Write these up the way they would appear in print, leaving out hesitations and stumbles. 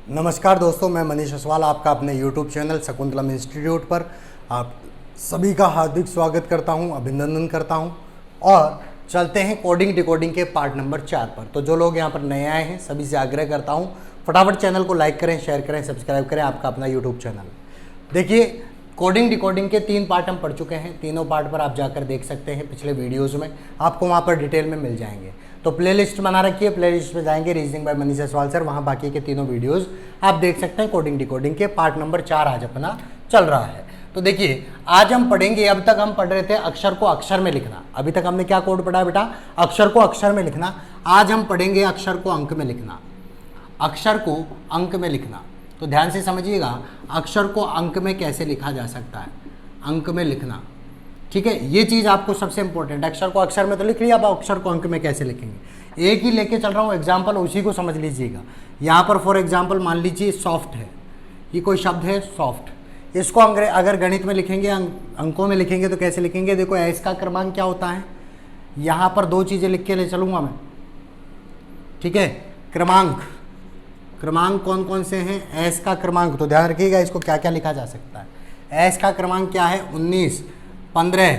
नमस्कार दोस्तों, मैं मनीष असवाल आपका अपने YouTube चैनल शकुंतलम इंस्टीट्यूट पर आप सभी का हार्दिक स्वागत करता हूं, अभिनंदन करता हूं। और चलते हैं कोडिंग डिकोडिंग के पार्ट नंबर 4 पर। तो जो लोग यहां पर नए आए हैं सभी से आग्रह करता हूं फटाफट चैनल को लाइक करें, शेयर करें, सब्सक्राइब करें, आपका अपना YouTube चैनल। देखिए, कोडिंग डिकोडिंग के 3 पार्ट हम पढ़ चुके हैं। तीनों पार्ट पर आप जाकर देख सकते हैं, पिछले वीडियोज़ में आपको वहाँ पर डिटेल में मिल जाएंगे। तो प्लेलिस्ट बना रखी है, प्लेलिस्ट में जाएंगे reasoning bye Manish Aswal sir, वहाँ बाकी के तीनों वीडियोस आप देख सकते हैं। कोडिंग डिकोडिंग के पार्ट नंबर 4 आज अपना चल रहा है। तो देखिए, आज हम पढ़ेंगे, अब तक हम पढ़ रहे थे अक्षर को अक्षर में लिखना। अभी तक हमने क्या कोड पढ़ा है बेटा? अक्षर को अक्षर में लिखना। आज हम पढ़ेंगे अक्षर को अंक में लिखना। अक्षर को अंक में लिखना, तो ध्यान से समझिएगा, अक्षर को अंक में कैसे लिखा जा सकता है, अंक में लिखना। ठीक है, ये चीज़ आपको सबसे इंपॉर्टेंट। अक्षर को अक्षर में तो लिख लिया, अब अक्षर को अंक में कैसे लिखेंगे। एक ही लेके चल रहा हूँ एग्जाम्पल, उसी को समझ लीजिएगा। यहाँ पर फॉर एग्जाम्पल मान लीजिए सॉफ्ट है, ये कोई शब्द है सॉफ्ट। इसको अगर गणित में लिखेंगे, अंकों में लिखेंगे तो कैसे लिखेंगे? देखो, एस का क्रमांक क्या होता है, यहाँ पर 2 चीज़ें लिख के ले चलूँगा मैं। ठीक है, क्रमांक कौन कौन से हैं? एस का क्रमांक, तो ध्यान रखिएगा इसको क्या क्या लिखा जा सकता है। एस का क्रमांक क्या है? 19, 15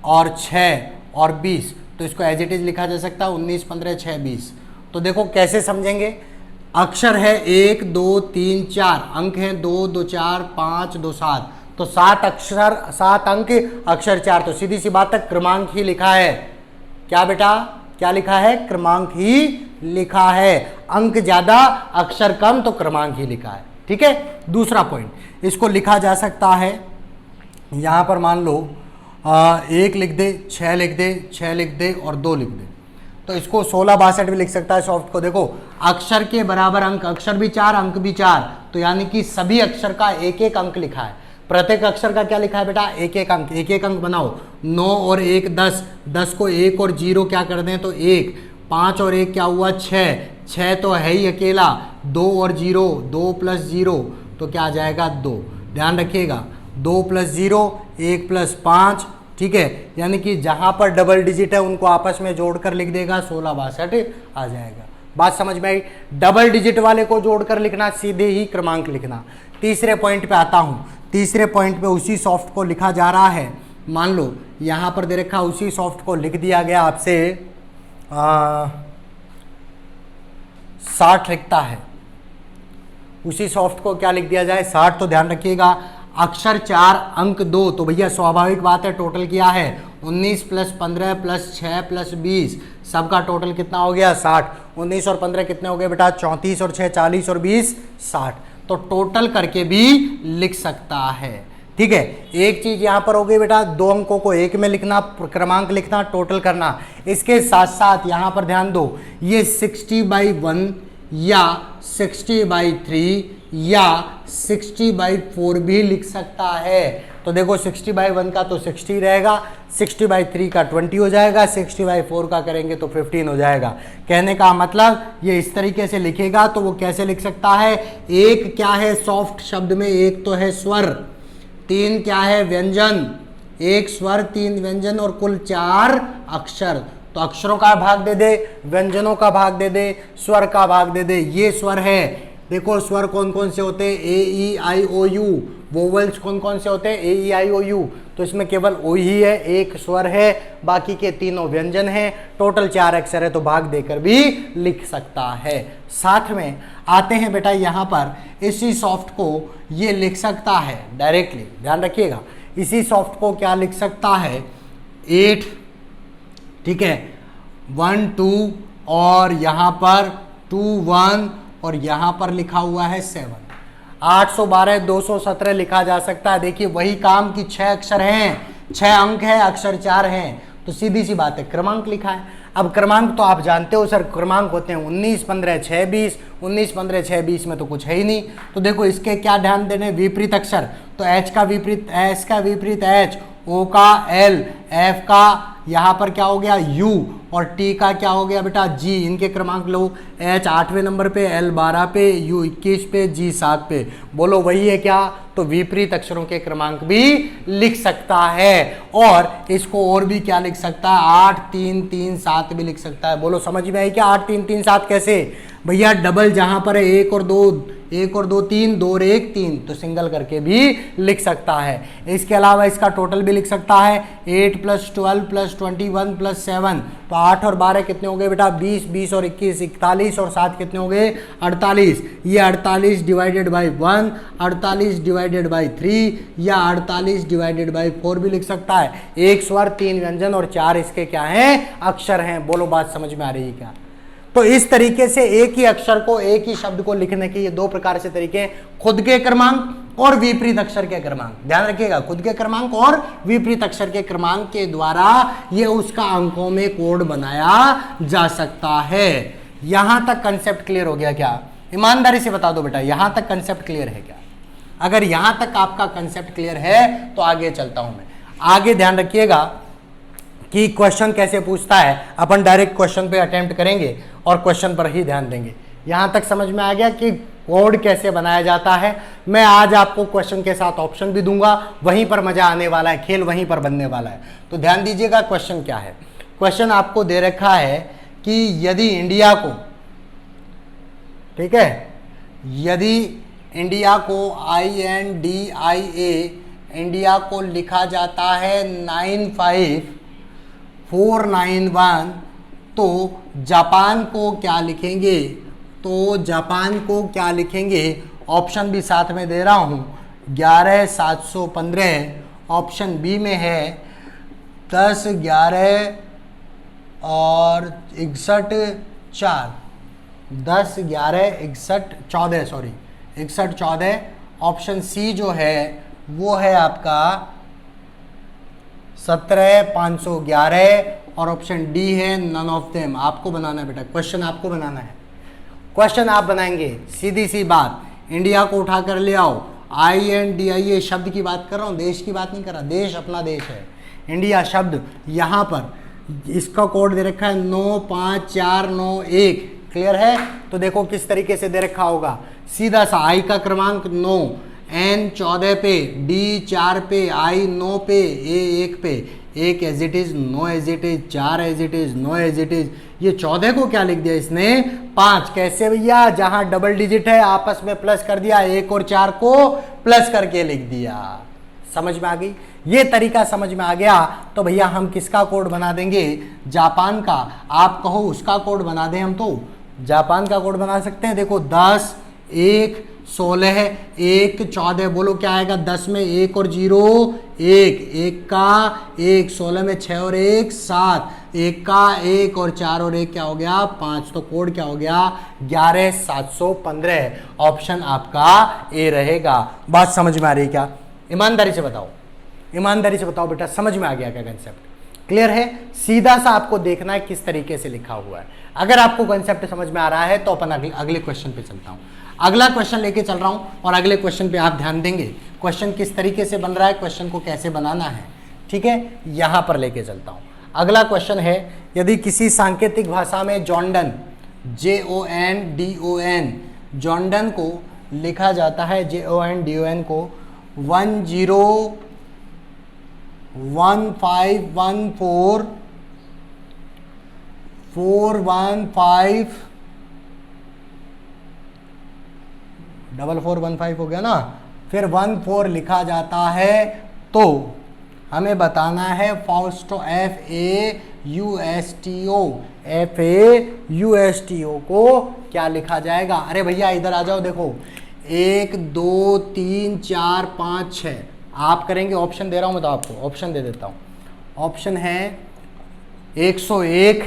और 6 और 20। तो इसको एज इट इज लिखा जा सकता है 19, 15, 6, 20। तो देखो कैसे समझेंगे। अक्षर है 1, 2, 3, 4, अंक हैं 2, 2, 4, 5, 2, 7। तो 7 अक्षर, 7 अंक, अक्षर 4। तो सीधी सी बात है, क्रमांक ही लिखा है। क्या बेटा, क्या लिखा है? क्रमांक ही लिखा है। अंक ज्यादा अक्षर कम, तो क्रमांक ही लिखा है। ठीक है, दूसरा पॉइंट, इसको लिखा जा सकता है, यहां पर मान लो 1 लिख दे, 6 लिख दे, 6 लिख दे और 2 लिख दे। तो इसको 16, 62 भी लिख सकता है सॉफ्ट को। देखो, अक्षर के बराबर अंक, अक्षर भी 4, अंक भी 4, तो यानी कि सभी अक्षर का एक एक अंक लिखा है। प्रत्येक अक्षर का क्या लिखा है बेटा? एक एक अंक। एक एक अंक बनाओ, 9 और 1 10, 10 को 1 और 0 क्या कर दें तो 1, 5 और 1 क्या हुआ 6, 6 तो है ही अकेला, 2 और 0, 2 प्लस 0 तो क्या आ जाएगा 2। ध्यान रखिएगा, 2 प्लस 0, 1 प्लस 5। ठीक है, यानी कि जहां पर डबल डिजिट है उनको आपस में जोड़कर लिख देगा, 16, 62 आ जाएगा। बात समझ में आई? डबल डिजिट वाले को जोड़कर लिखना, सीधे ही क्रमांक लिखना। तीसरे पॉइंट पे आता हूं। तीसरे पॉइंट पे उसी सॉफ्ट को लिखा जा रहा है। मान लो यहां पर दे रखा, उसी सॉफ्ट को लिख दिया गया आपसे 60 लिखता है। उसी सॉफ्ट को क्या लिख दिया जाए? 60। तो ध्यान रखिएगा, अक्षर 4, अंक 2, तो भैया स्वाभाविक बात है टोटल किया है 19 प्लस 15 प्लस 6 प्लस 20, सबका टोटल कितना हो गया? 60। 19 और 15 कितने हो गए बेटा? 34 और 6 40 और 20 60। तो टोटल करके भी लिख सकता है। ठीक है, एक चीज यहां पर हो गई बेटा, 2 अंकों को एक में लिखना, क्रमांक लिखना, टोटल करना। इसके साथ साथ यहां पर ध्यान दो, ये 60/1 या 60/3 या 60/4 भी लिख सकता है। तो देखो, 60/1 का तो 60 रहेगा, 60/3 का 20 हो जाएगा, 60/4 का करेंगे तो 15 हो जाएगा। कहने का मतलब ये इस तरीके से लिखेगा तो वो कैसे लिख सकता है? एक क्या है सॉफ्ट शब्द में? एक तो है स्वर, 3 क्या है व्यंजन, 1 स्वर 3 व्यंजन और कुल 4 अक्षर। तो अक्षरों का भाग दे दे, व्यंजनों का भाग दे दे, स्वर का भाग दे दे। ये स्वर है। देखो, स्वर कौन कौन से होते हैं? ए ई आई ओ यू। वोवल्स कौन कौन से होते हैं? ए ई आई ओ यू। तो इसमें केवल ओ ही है, एक स्वर है, बाकी के तीनों व्यंजन हैं। टोटल 4 अक्षर है, तो भाग देकर भी लिख सकता है। साथ में आते हैं बेटा, यहाँ पर इसी सॉफ्ट को ये लिख सकता है डायरेक्टली। ध्यान रखिएगा, इसी सॉफ्ट को क्या लिख सकता है? 8, ठीक है, 1 2 और यहाँ पर 2 1 और यहाँ पर लिखा हुआ है 7। 812 217 लिखा जा सकता है। देखिए, वही काम की 6 अक्षर हैं, 6 अंक है, अक्षर 4 हैं, तो सीधी सी बात है क्रमांक लिखा है। अब क्रमांक तो आप जानते हो सर, क्रमांक होते हैं 19 15 6 20। 19 15 6 20 में तो कुछ है ही नहीं। तो देखो, इसके क्या ध्यान देने? विपरीत अक्षर। तो एच का विपरीत एस का विपरीत एच, ओ का एल, एफ का यहाँ पर क्या हो गया यू और टी का क्या हो गया बेटा जी। इनके क्रमांक लो, एच 8वें नंबर पे, एल 12 पे, यू 21 पे, जी 7 पे। बोलो वही है क्या? तो विपरीत अक्षरों के क्रमांक भी लिख सकता है। और इसको और भी क्या लिख सकता है? 8 3 3 7 भी लिख सकता है। बोलो समझ में आई क्या? 8 3 3 7 कैसे? भैया डबल जहां पर है 1 और 2, 1 और 2 3, 2 और 1 3, तो सिंगल करके भी लिख सकता है। इसके अलावा इसका टोटल भी लिख सकता है 8 + 12 + 21 + 7, तो 8 और 12 कितने हो गए बेटा 20, 20 और 21 41, और 7 कितने हो गए 48। ये 48 डिवाइडेड बाई 1, 48 डिवाइडेड बाई 3 या 48 डिवाइडेड बाई 4 भी लिख सकता है। 1 स्वर 3 व्यंजन और 4 इसके क्या हैं अक्षर हैं। बोलो बात समझ में आ रही है क्या? तो इस तरीके से एक ही अक्षर को, एक ही शब्द को लिखने के ये दो प्रकार से तरीके हैं, खुद के क्रमांक और विपरीत अक्षर के क्रमांक। ध्यान रखिएगा, खुद के क्रमांक और विपरीत अक्षर के क्रमांक के द्वारा ये उसका अंकों में कोड बनाया जा सकता है। यहां तक कंसेप्ट क्लियर हो गया क्या? ईमानदारी से बता दो बेटा, यहां तक कंसेप्ट क्लियर है क्या? अगर यहां तक आपका कंसेप्ट क्लियर है तो आगे चलता हूं मैं। आगे ध्यान रखिएगा कि क्वेश्चन कैसे पूछता है। अपन डायरेक्ट क्वेश्चन पे अटेम्प्ट करेंगे और क्वेश्चन पर ही ध्यान देंगे। यहां तक समझ में आ गया कि कोड कैसे बनाया जाता है। मैं आज आपको क्वेश्चन के साथ ऑप्शन भी दूंगा, वहीं पर मजा आने वाला है, खेल वहीं पर बनने वाला है। तो ध्यान दीजिएगा क्वेश्चन क्या है। क्वेश्चन आपको दे रखा है कि यदि इंडिया को, ठीक है, यदि इंडिया को INDIA इंडिया को लिखा जाता है 95491, तो जापान को क्या लिखेंगे? तो जापान को क्या लिखेंगे? ऑप्शन भी साथ में दे रहा हूं, 11715। ऑप्शन बी में है 10 11 और 61 4, 10 11 61 14, सॉरी 61 14। ऑप्शन सी जो है वो है आपका 17 511, और ऑप्शन डी है नन ऑफ देम। आपको बनाना है बेटा, क्वेश्चन आपको बनाना है। क्वेश्चन आप बनाएंगे, सीधी सी बात, इंडिया को उठा कर ले आओ। INDIA शब्द की बात कर रहा हूँ, देश की बात नहीं कर रहा। देश अपना देश है, इंडिया शब्द यहाँ पर इसका कोड दे रखा है 95491। क्लियर है? तो देखो किस तरीके से दे रखा होगा। सीधा सा I का क्रमांक 9, N 14 पे, D 4 पे, I 9 पे, A 1 पे, 1 as it is, 9 as it is, 4 as it is, 9 as it is. ये 14 को क्या लिख दिया इसने 5। कैसे भैया? जहां डबल डिजिट है आपस में प्लस कर दिया, 1 और 4 को प्लस करके लिख दिया। समझ में आ गई? ये तरीका समझ में आ गया तो भैया हम किसका कोड बना देंगे? जापान का। आप कहो उसका कोड बना दें हम, तो जापान का कोड बना सकते हैं। देखो 10 1 16 1 14, बोलो क्या आएगा? 10 में 1 और 0 1, 1 का 1, 16 में 6 और 1 7, 1 का 1 और 4 और 1 क्या हो गया 5। तो कोड क्या हो गया 11715। ऑप्शन आपका ए रहेगा। बात समझ में आ रही है क्या? ईमानदारी से बताओ, ईमानदारी से बताओ बेटा, समझ में आ गया क्या कंसेप्ट? क्लियर है? सीधा सा आपको देखना है किस तरीके से लिखा हुआ है। अगर आपको कंसेप्ट समझ में आ रहा है तो अपन अगले क्वेश्चन पे चलता हूं। अगला क्वेश्चन लेके चल रहा हूं और अगले क्वेश्चन पे आप ध्यान देंगे। क्वेश्चन किस तरीके से बन रहा है, क्वेश्चन को कैसे बनाना है, ठीक है, यहां पर लेके चलता हूं। अगला क्वेश्चन है, यदि किसी सांकेतिक भाषा में जॉन्डन JONDON जॉन्डन को लिखा जाता है, JONDON को 101514 415 4415 हो गया ना, फिर 14 लिखा जाता है, तो हमें बताना है FAUSTO FAUSTO को क्या लिखा जाएगा। अरे भैया इधर आ जाओ, देखो 1 2 3 4 5 6 आप करेंगे। ऑप्शन दे रहा हूं मैं, तो आपको ऑप्शन दे देता हूं। ऑप्शन है 101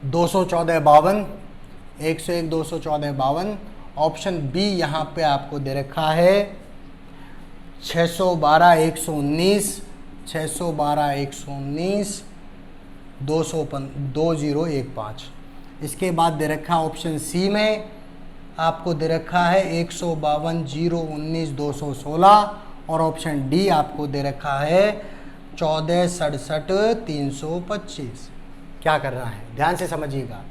214 52, 101 214 52। ऑप्शन बी यहाँ पे आपको दे रखा है 612 119, 612 119 2015। इसके बाद दे रखा है ऑप्शन सी में आपको दे रखा है 152 019 216, और ऑप्शन डी आपको दे रखा है 14 67 325। क्या करना है ध्यान से समझिएगा।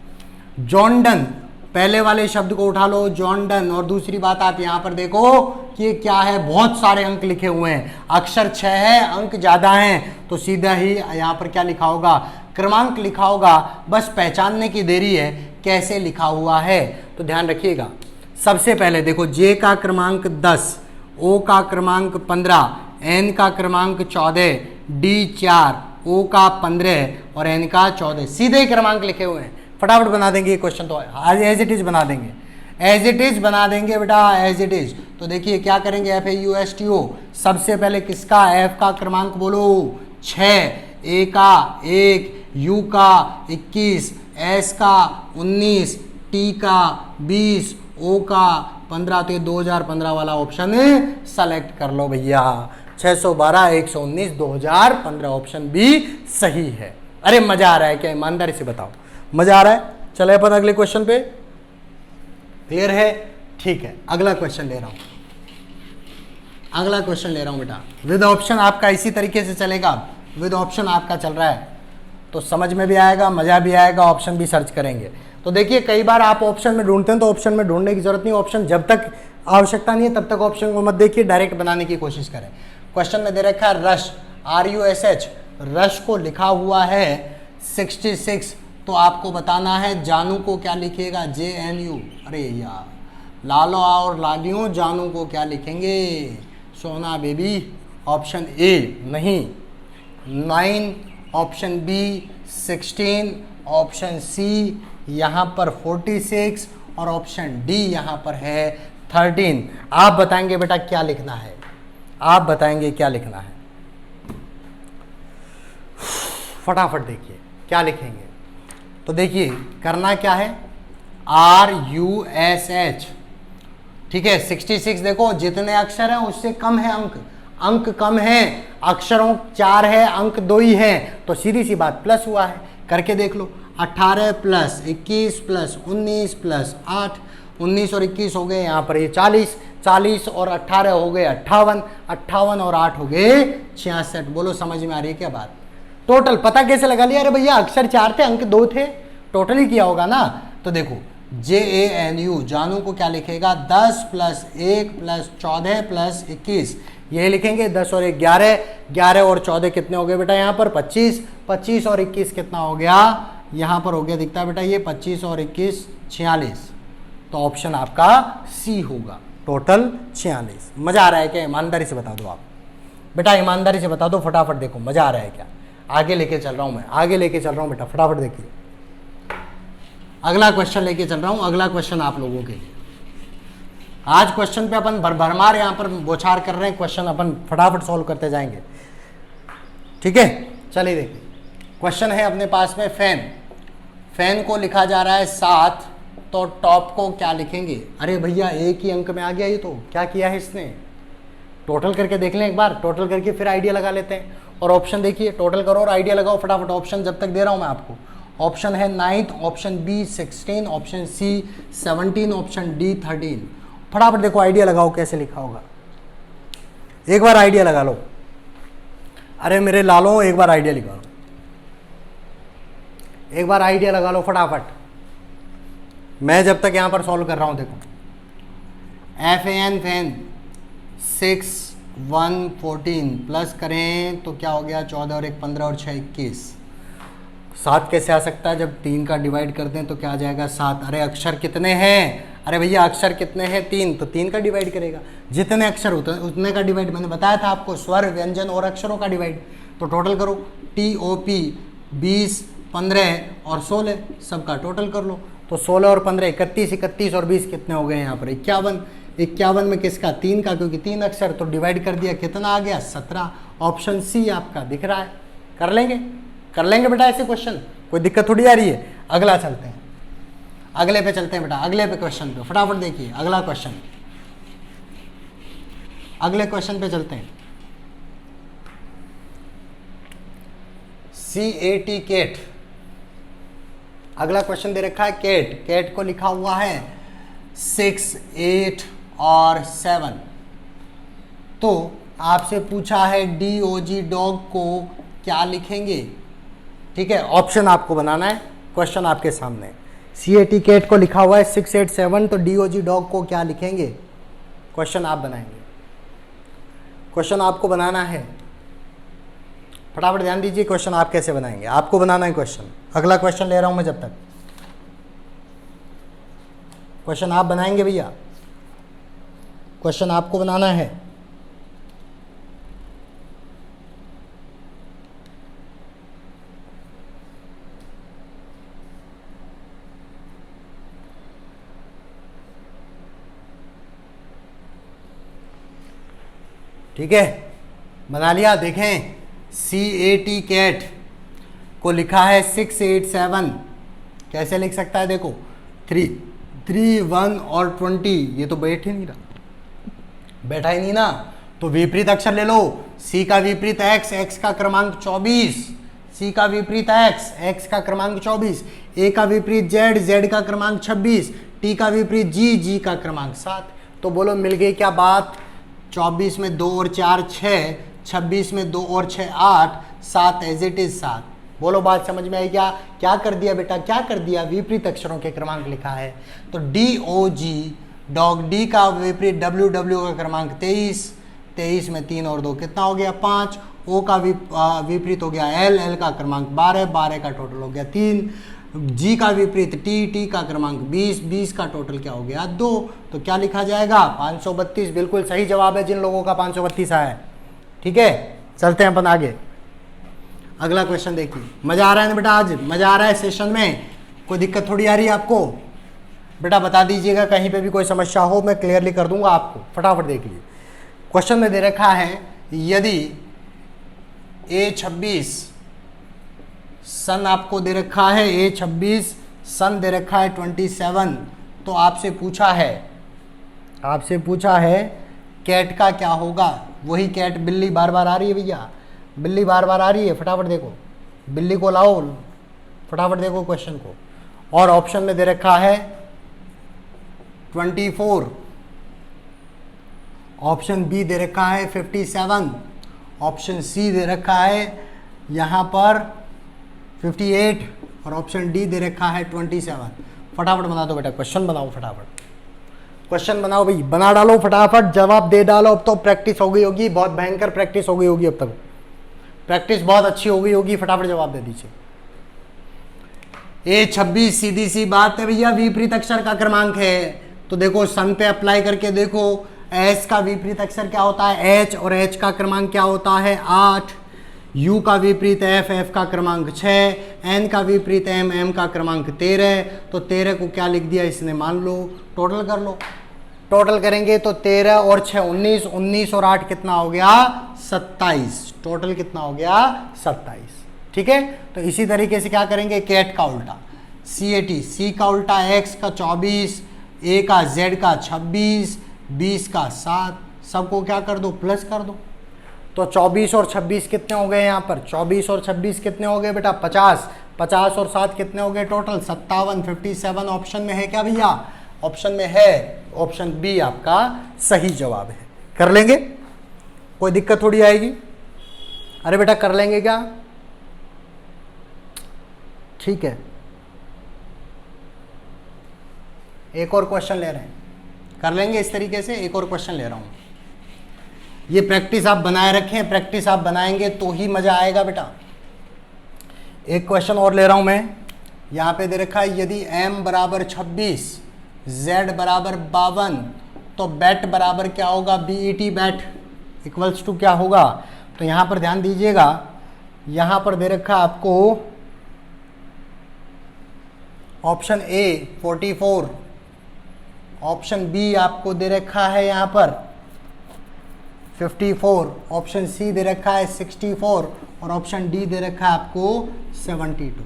जॉन्डन, पहले वाले शब्द को उठा लो जॉन्डन, और दूसरी बात आप यहां पर देखो कि ये क्या है, बहुत सारे अंक लिखे हुए हैं, अक्षर 6 है, अंक ज्यादा हैं, तो सीधा ही यहां पर क्या लिखा होगा, क्रमांक लिखा होगा। बस पहचानने की देरी है कैसे लिखा हुआ है। तो ध्यान रखिएगा, सबसे पहले देखो जे का क्रमांक 10, ओ का क्रमांक 15, एन का क्रमांक 14, डी 4, ओ का 15 और एन का 14, सीधे ही क्रमांक लिखे हुए हैं। फटाफट बना देंगे ये क्वेश्चन, तो आज एज इट इज बना देंगे, एज इट इज बना देंगे बेटा, एज इट इज। तो देखिए क्या करेंगे, F A U S T O, सबसे पहले किसका, एफ का क्रमांक बोलो 6, ए का 1, यू का 21, एस का 19, टी का 20, ओ का 15। तो ये 2015 वाला ऑप्शन सेलेक्ट कर लो भैया, 612, 119, 2015 ऑप्शन भी सही है। अरे मजा आ रहा है क्या, ईमानदारी से बताओ, मजा आ रहा है? चले अपन अगले क्वेश्चन पे, क्लियर है? ठीक है, अगला क्वेश्चन ले रहा हूं, अगला क्वेश्चन ले रहा हूं बेटा। विद ऑप्शन आपका इसी तरीके से चलेगा, विद ऑप्शन आपका चल रहा है तो समझ में भी आएगा, मजा भी आएगा, ऑप्शन भी सर्च करेंगे। तो देखिए कई बार आप ऑप्शन में ढूंढते हैं तो ऑप्शन में ढूंढने की जरूरत नहीं, ऑप्शन जब तक आवश्यकता नहीं है तब तक ऑप्शन को मत देखिए, डायरेक्ट बनाने की कोशिश करें। क्वेश्चन में दे रखा है रश, RUSH, रश को लिखा हुआ है 66, तो आपको बताना है जानू को क्या लिखिएगा, JNU। अरे यार, लालो और लालियों, जानू को क्या लिखेंगे, सोना बेबी, ऑप्शन ए नहीं, 9, ऑप्शन बी 16, ऑप्शन सी यहाँ पर 46 और ऑप्शन डी यहाँ पर है 13। आप बताएंगे बेटा क्या लिखना है, आप बताएंगे क्या लिखना है, फटाफट देखिए क्या लिखेंगे। तो देखिए करना क्या है, RUSH, ठीक है। 66 देखो जितने अक्षर हैं उससे कम है अंक, अंक कम है, अक्षरों 4 है, अंक 2 ही है, तो सीधी सी बात प्लस हुआ है, करके देख लो। 18 प्लस 21 प्लस 19 प्लस 8, 19 और 21 हो गए यहाँ पर ये 40, 40 और 18 हो गए 58, 58 और 8 हो गए 66। बोलो समझ में आ रही है क्या बात? टोटल पता कैसे लगा लिया? अरे भैया अक्षर 4 थे, अंक 2 थे, टोटल ही किया होगा ना। तो देखो JANU, जानू को क्या लिखेगा, 10 प्लस 1 प्लस 14 प्लस 21, ये लिखेंगे 10 और 1 11, 11 और 14 कितने हो गए बेटा यहाँ पर 25, 25 और 21 कितना हो गया यहाँ पर हो गया, दिखता है बेटा ये 25 और 21 46। तो ऑप्शन आपका सी होगा, टोटल 46। मजा आ रहा है क्या? ईमानदारी से बता दो आप बेटा, ईमानदारी से बता दो फटाफट, देखो मजा आ रहा है क्या? आगे लेके चल रहा हूं मैं, आगे लेके चल रहा हूं बेटा, फटाफट देखिए। अगला क्वेश्चन लेके चल रहा हूं, अगला क्वेश्चन आप लोगों के लिए। आज क्वेश्चन पे अपन भरमार यहाँ पर बोछार कर रहे हैं, क्वेश्चन अपन फटाफट सॉल्व करते जाएंगे, ठीक है। चलिए देखिए क्वेश्चन है अपने पास में, फैन, फैन को लिखा जा रहा है 7, तो टॉप को क्या लिखेंगे? अरे भैया एक ही अंक में आ गया, ये तो क्या किया है इसने, टोटल करके देख लें एक बार, टोटल करके फिर आइडिया लगा लेते हैं। और ऑप्शन देखिए, टोटल करो और आइडिया लगाओ फटाफट। ऑप्शन जब तक दे रहा हूं मैं आपको, ऑप्शन है 9, option B 16, option C 17, option D 13। फटाफट देखो आइडिया लगाओ कैसे लिखा होगा, एक बार आइडिया लगा लो। अरे मेरे लालो एक बार आइडिया लगा लो, एक बार आइडिया लगा लो फटाफट, मैं जब तक यहां पर सॉल्व कर रहा हूं। देखो FAN फैन 6 1 14 प्लस करें तो क्या हो गया 14 और 1 15 और 6 21। 7 कैसे आ सकता है? जब 3 का डिवाइड कर दें तो क्या आ जाएगा 7। अरे अक्षर कितने हैं? अरे भैया अक्षर कितने हैं? 3, तो 3 का डिवाइड करेगा, जितने अक्षर होते हैं उतने का डिवाइड। मैंने बताया था आपको स्वर व्यंजन और अक्षरों का डिवाइड। तो टोटल करो, TOP 20 15 और 16, सबका टोटल कर लो। तो 16 और 15 31, 31 और 20 कितने हो गए यहाँ पर 51। 51 में किसका? 3 का, क्योंकि 3 अक्षर, तो डिवाइड कर दिया, कितना आ गया 17। ऑप्शन सी आपका दिख रहा है। कर लेंगे, कर लेंगे बेटा ऐसे क्वेश्चन, कोई दिक्कत थोड़ी आ रही है। अगला चलते हैं, अगले पे चलते हैं बेटा, अगले पे क्वेश्चन पे फटाफट देखिए। अगला क्वेश्चन, अगले क्वेश्चन पे चलते हैं। CAT केट, अगला क्वेश्चन दे रखा है केट, केट को लिखा हुआ है 6 8 और 7। तो आपसे पूछा है DOG डॉग को क्या लिखेंगे, ठीक है। ऑप्शन आपको बनाना है, क्वेश्चन आपके सामने। CAT केट को लिखा हुआ है 6 8 7, तो DOG डॉग को क्या लिखेंगे? क्वेश्चन आप बनाएंगे, क्वेश्चन आपको बनाना है, फटाफट ध्यान दीजिए। क्वेश्चन आप कैसे बनाएंगे, आपको बनाना है क्वेश्चन। अगला क्वेश्चन ले रहा हूं मैं, जब तक क्वेश्चन आप बनाएंगे भैया, क्वेश्चन आपको बनाना है। ठीक है, बना लिया। देखें CAT कैट को लिखा है 687, कैसे लिख सकता है? देखो 3, 3, 1 और 20, ये तो बैठ ही नहीं रहा, बैठा ही नहीं ना, तो विपरीत अक्षर ले लो। C का विपरीत x, x का क्रमांक 24, C का विपरीत x, x का क्रमांक 24, A का विपरीत z, z का क्रमांक 26, T का विपरीत g, g का क्रमांक 7। तो बोलो मिल गई क्या बात? 24 में 2 और 4 6, 26 में 2 और 6 8, 7 एज इट इज 7। बोलो बात समझ में आई क्या? क्या कर दिया बेटा, क्या कर दिया? विपरीत अक्षरों के क्रमांक लिखा है। तो DOG, डॉग, D का विपरीत WW का क्रमांक 23, 23 में 3 और 2 कितना हो गया? 5। O का विपरीत हो गया L, L का क्रमांक 12, 12 का टोटल हो गया 3। G का विपरीत T, T का क्रमांक 20, 20 का टोटल क्या हो गया? 2। तो क्या लिखा जाएगा? 532। बिल्कुल सही जवाब है जिन लोगों का 532 आया है। ठीक है, चलते हैं अपन आगे। अगला क्वेश्चन देखिए। मजा आ रहा है ना बेटा? आज मजा आ रहा है सेशन में? कोई दिक्कत थोड़ी आ रही है आपको? बेटा बता दीजिएगा, कहीं पे भी कोई समस्या हो मैं क्लियरली कर दूंगा आपको। फटाफट देख लीजिए। क्वेश्चन में दे रखा है यदि A26 सन आपको दे रखा है, A26 सन दे रखा है 27, तो आपसे पूछा है कैट का क्या होगा? वही कैट, बिल्ली बार बार आ रही है भैया, बिल्ली बार बार आ रही है। फटाफट देखो, बिल्ली को लाओ, फटाफट देखो क्वेश्चन को। और ऑप्शन में दे रखा है 24, ऑप्शन बी दे रखा है 57, ऑप्शन सी दे रखा है यहाँ पर 58 और ऑप्शन डी दे रखा है 27। फटाफट बना दो बेटा, क्वेश्चन बनाओ, फटाफट क्वेश्चन बनाओ भाई, बना डालो फटाफट, जवाब दे डालो। अब तो प्रैक्टिस हो गई होगी, बहुत भयंकर प्रैक्टिस हो गई होगी, अब तक प्रैक्टिस बहुत अच्छी हो गई होगी। फटाफट जवाब दे दीजिए। A26 सीधी सी बात है भैया, विपरीत अक्षर का क्रमांक है। तो देखो सन पे अप्लाई करके देखो, एस का विपरीत अक्षर क्या होता है? एच, और एच का क्रमांक क्या होता है? 8। यू का विपरीत एफ, एफ का क्रमांक 6, एन का विपरीत एम, एम का क्रमांक 13। तो 13 को क्या लिख दिया इसने? मान लो टोटल कर लो, टोटल करेंगे तो 13 और 6 19, 19 और 8 कितना हो गया? 27। टोटल कितना हो गया? 27। ठीक है, तो इसी तरीके से क्या करेंगे? कैट का उल्टा, CAT, सी का उल्टा x का 24, A का Z का 26, 20 का 7, सबको क्या कर दो? प्लस कर दो। तो 24 और 26 कितने हो गए यहाँ पर? 24 और 26 कितने हो गए बेटा? 50। 50 और 7 कितने हो गए टोटल? 57। 57 ऑप्शन में है क्या भैया? ऑप्शन में है, ऑप्शन बी आपका सही जवाब है। कर लेंगे, कोई दिक्कत थोड़ी आएगी। अरे बेटा कर लेंगे क्या? ठीक है, एक और क्वेश्चन ले रहे हैं, कर लेंगे इस तरीके से। एक और क्वेश्चन ले रहा हूं, ये प्रैक्टिस आप बनाए रखें, प्रैक्टिस आप बनाएंगे तो ही मजा आएगा बेटा। एक क्वेश्चन और ले रहा हूं मैं, यहां पे दे रखा है यदि m बराबर 26, z बराबर 52, तो बैट बराबर क्या होगा? BET बैट इक्वल्स टू क्या होगा? तो यहां पर ध्यान दीजिएगा, यहां पर दे रखा है आपको ऑप्शन ए 44, ऑप्शन बी आपको दे रखा है यहां पर 54, ऑप्शन सी दे रखा है 64 और ऑप्शन डी दे रखा है आपको 72।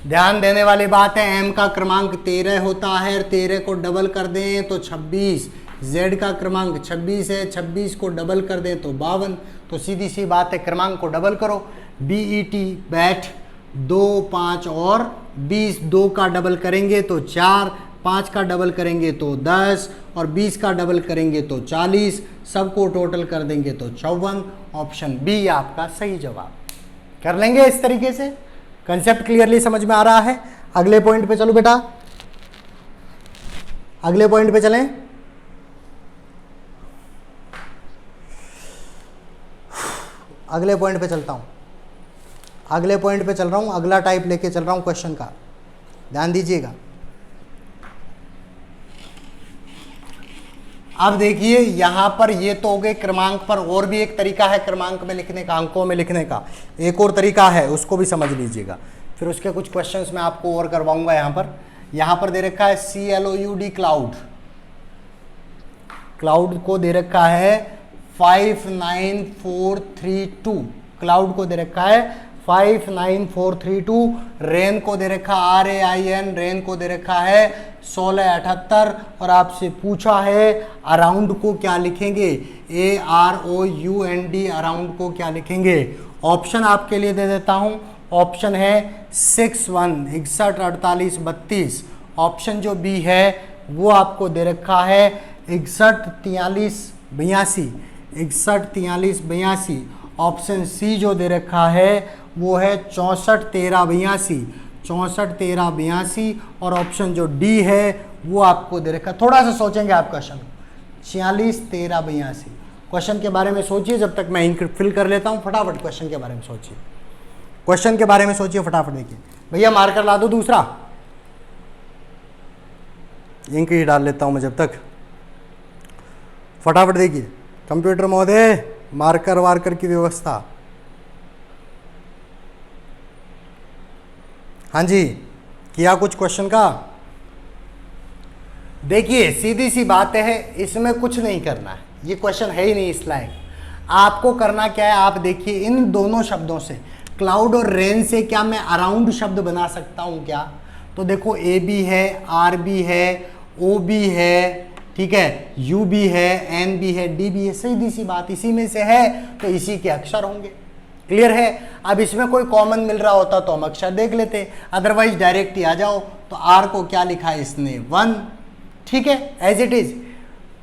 ध्यान देने वाली बात है, m का क्रमांक 13 होता है और 13 को डबल कर दें तो 26, z का क्रमांक 26 है, 26 को डबल कर दें तो 52। तो सीधी सी बात है, क्रमांक को डबल करो। BET बैट 2, 5 और 20, 2 का डबल करेंगे तो 4, 5 का डबल करेंगे तो 10 और 20 का डबल करेंगे तो 40, सबको टोटल कर देंगे तो 54। ऑप्शन बी आपका सही जवाब। कर लेंगे इस तरीके से। कंसेप्ट क्लियरली समझ में आ रहा है? अगले पॉइंट पे चलो बेटा, अगले पॉइंट पे चलें। अगले पॉइंट पे चलता हूं, अगले पॉइंट पे चल रहा हूं, अगला टाइप लेके चल रहा हूं क्वेश्चन का, ध्यान दीजिएगा। अब देखिए यहाँ पर ये तो हो गए क्रमांक पर, और भी एक तरीका है क्रमांक में लिखने का, अंकों में लिखने का एक और तरीका है, उसको भी समझ लीजिएगा। फिर उसके कुछ क्वेश्चंस मैं आपको और करवाऊंगा। यहाँ पर दे रखा है CLOUD क्लाउड, क्लाउड को दे रखा है 59432, क्लाउड को दे रखा है 59432, रेन को दे रखा RAIN, रेन को दे रखा है 1678, और आपसे पूछा है अराउंड को क्या लिखेंगे, AROUND, अराउंड को क्या लिखेंगे। ऑप्शन आपके लिए दे देता हूं, ऑप्शन है 61 61 48 32, ऑप्शन जो बी है वो आपको दे रखा है 61 43 82, 61 43 82, ऑप्शन सी जो दे रखा है वो है 64 13 82, 64 13 82, और ऑप्शन जो डी है वो आपको दे रखा है, थोड़ा सा सोचेंगे आप क्वेश्चन, 46 13 82। क्वेश्चन के बारे में सोचिए जब तक मैं इंक फिल कर लेता हूं, फटाफट क्वेश्चन के बारे में सोचिए, क्वेश्चन के बारे में सोचिए फटाफट। देखिए भैया मार्कर ला दो दूसरा, इंक ही डाल लेता हूं मैं जब तक, फटाफट देखिए कंप्यूटर महोदय, मार्कर वार्कर की व्यवस्था। हाँ जी, किया कुछ क्वेश्चन का। देखिए सीधी सी बात है, इसमें कुछ नहीं करना है, ये क्वेश्चन है ही नहीं इस लायक। आपको करना क्या है, आप देखिए इन दोनों शब्दों से, क्लाउड और रेन से क्या मैं अराउंड शब्द बना सकता हूं क्या, तो देखो ए बी है, आर बी है, ओ बी है, ठीक है, यू भी है, एन भी है, डी भी है, सीधी सी बात, इसी में से है तो इसी के अक्षर होंगे। क्लियर है। अब इसमें कोई कॉमन मिल रहा होता तो हम अक्षर देख लेते, अदरवाइज डायरेक्ट ही आ जाओ। तो आर को क्या लिखा है इसने 1, ठीक है, एज इट इज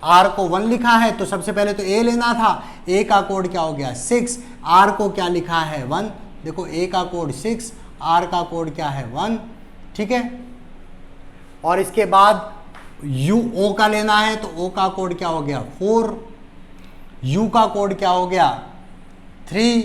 आर को 1 लिखा है तो सबसे पहले तो ए लेना था, ए का कोड क्या हो गया 6, आर को क्या लिखा है 1, देखो ए का कोड 6, आर का कोड क्या है 1, ठीक है। और इसके बाद यू ओ का लेना है तो ओ का कोड क्या हो गया 4, यू का कोड क्या हो गया 3,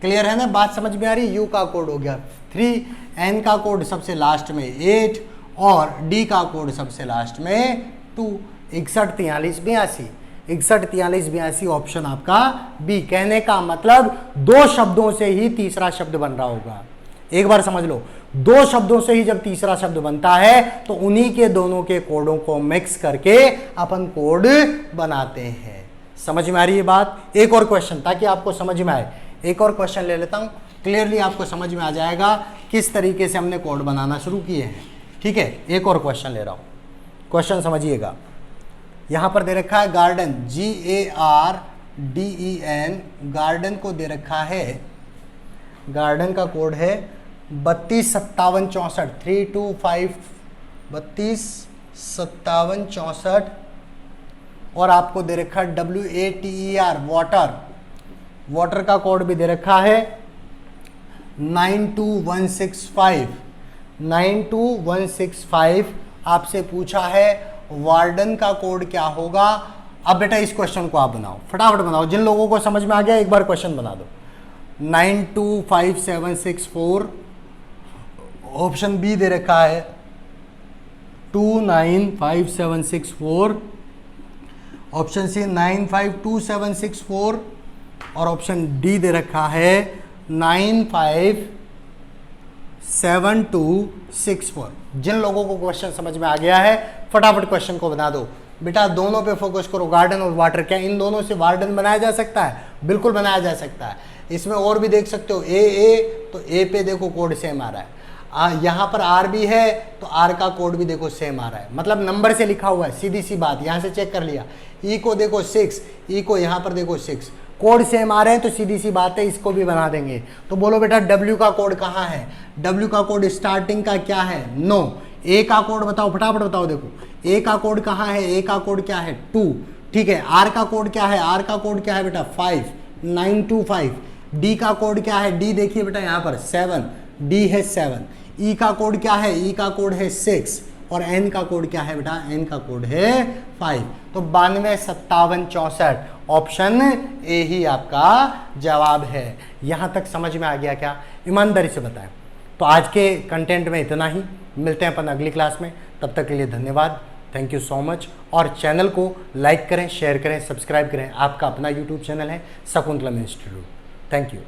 क्लियर है ना, बात समझ में आ रही है। यू का कोड हो गया 3, एन का कोड सबसे लास्ट में 8 और डी का कोड सबसे लास्ट में 2। 61 43 82, 61 43 82 ऑप्शन आपका बी। कहने का मतलब दो शब्दों से ही तीसरा शब्द बन रहा होगा। एक बार समझ लो, दो शब्दों से ही जब तीसरा शब्द बनता है तो उन्हीं के दोनों के कोडों को मिक्स करके अपन कोड बनाते हैं। समझ में आ रही है बात। एक और क्वेश्चन ताकि आपको समझ में आए, एक और क्वेश्चन ले लेता हूं, क्लियरली आपको समझ में आ जाएगा किस तरीके से हमने कोड बनाना शुरू किए हैं। ठीक है, एक और क्वेश्चन ले रहा हूं, क्वेश्चन समझिएगा। यहां पर दे रखा है गार्डन, GARDEN, गार्डन को दे रखा है, गार्डन का कोड है 32 57 64, 325 32 57 64, और आपको दे रखा है WATER, वाटर, वाटर का कोड भी दे रखा है 92165, 92165। आपसे पूछा है वार्डन का कोड क्या होगा। अब बेटा इस क्वेश्चन को आप बनाओ, फटाफट बनाओ, जिन लोगों को समझ में आ गया एक बार क्वेश्चन बना दो। 925764, ऑप्शन बी दे रखा है 295764, ऑप्शन सी 952764, और ऑप्शन डी दे रखा है 957264। जिन लोगों को क्वेश्चन समझ में आ गया है फटाफट क्वेश्चन को बना दो। बेटा दोनों पे फोकस करो, गार्डन और वाटर। क्या इन दोनों से वार्डन बनाया जा सकता है? बिल्कुल बनाया जा सकता है। इसमें और भी देख सकते हो, ए तो ए पे देखो कोड सेम आ रहा है, यहाँ पर आर भी है तो आर का कोड भी देखो सेम आ रहा है, मतलब नंबर से लिखा हुआ है। सीधी सी बात, यहाँ से चेक कर लिया। ई को देखो 6, ई को यहाँ पर देखो 6, कोड सेम आ रहे हैं तो सीधी सी बात है इसको भी बना देंगे। तो बोलो बेटा डब्ल्यू का कोड कहाँ है? डब्ल्यू का कोड स्टार्टिंग का क्या है 9। ए का कोड बताओ, फटाफट बताओ। देखो ए का कोड कहाँ है? ए का कोड क्या है 2, ठीक है। आर का कोड क्या है? आर का कोड क्या है बेटा 5, 925। डी का कोड क्या है? डी देखिए बेटा यहाँ पर 7, डी है 7। ई का कोड क्या है? ई का कोड है 6, और एन का कोड क्या है बेटा? एन का कोड है 5। तो 92 57 64, ऑप्शन ए ही आपका जवाब है। यहां तक समझ में आ गया क्या? ईमानदारी से बताएं। तो आज के कंटेंट में इतना ही, मिलते हैं अपन अगली क्लास में। तब तक के लिए धन्यवाद, थैंक यू सो मच। और चैनल को लाइक करें, शेयर करें, सब्सक्राइब करें। आपका अपना यूट्यूब चैनल है शकुंतलम इंस्टीट्यूट। Thank you.